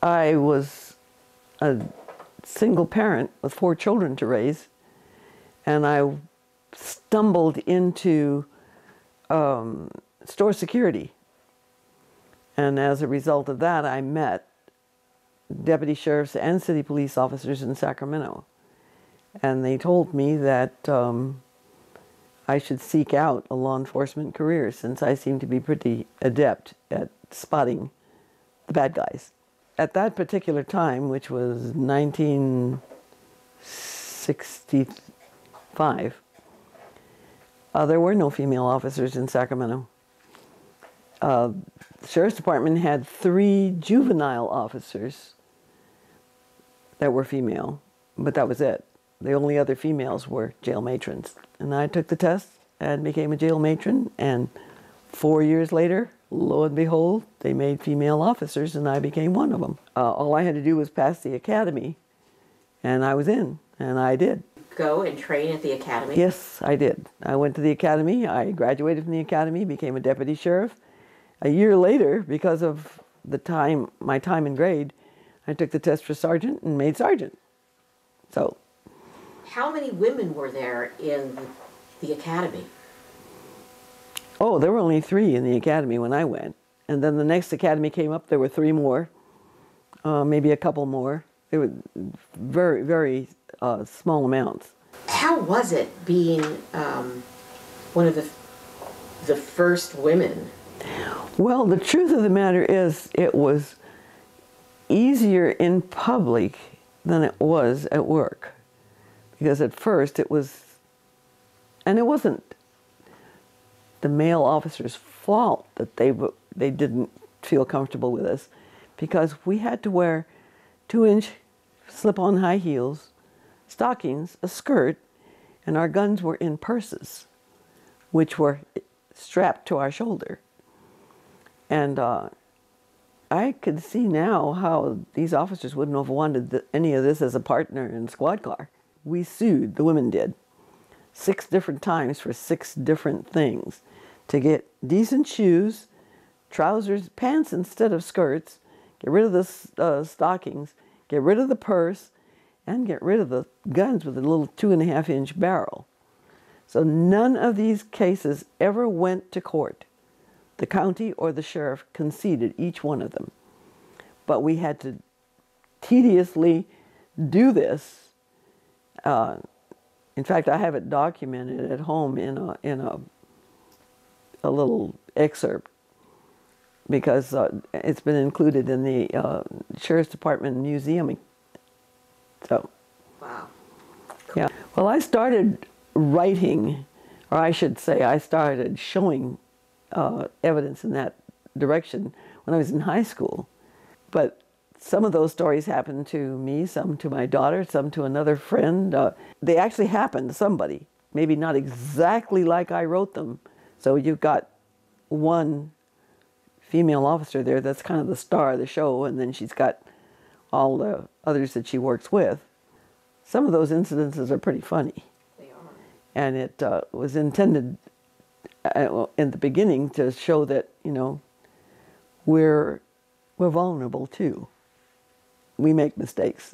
I was a single parent with 4 children to raise, and I stumbled into store security. And as a result of that, I met deputy sheriffs and city police officers in Sacramento. And they told me that I should seek out a law enforcement career, since I seemed to be pretty adept at spotting the bad guys. At that particular time, which was 1965, there were no female officers in Sacramento. The Sheriff's Department had 3 juvenile officers that were female, but that was it. The only other females were jail matrons. And I took the test and became a jail matron, and 4 years later, lo and behold, they made female officers, and I became one of them. All I had to do was pass the academy, and I was in, and I did. Go and train at the academy? Yes, I did. I went to the academy, I graduated from the academy, became a deputy sheriff. A year later, because of my time in grade, I took the test for sergeant and made sergeant. So. How many women were there in the academy? Oh, there were only 3 in the academy when I went. And then the next academy came up, there were 3 more, maybe a couple more. They were very, very small amounts. How was it being one of the first women? Well, the truth of the matter is, it was easier in public than it was at work. Because at first it was, and it wasn't the male officers' fault that they didn't feel comfortable with us, because we had to wear 2-inch slip-on high heels, stockings, a skirt, and our guns were in purses, which were strapped to our shoulder. And I could see now how these officers wouldn't have wanted any of this as a partner in a squad car. We sued, the women did, 6 different times for 6 different things. To get decent shoes, trousers, pants instead of skirts, get rid of the stockings, get rid of the purse, and get rid of the guns with a little 2.5-inch barrel. So none of these cases ever went to court. The county or the sheriff conceded each one of them. But we had to tediously do this. In fact, I have it documented at home in a little excerpt, because it's been included in the Sheriff's Department museum. So, wow. Cool. Yeah. Well, I started writing, or I should say, I started showing evidence in that direction when I was in high school. But some of those stories happened to me, some to my daughter, some to another friend. They actually happened to somebody, maybe not exactly like I wrote them. So you've got one female officer there that's kind of the star of the show, and then she's got all the others that she works with. Some of those incidences are pretty funny. They are. And it was intended in the beginning to show that, you know, we're vulnerable too. We make mistakes.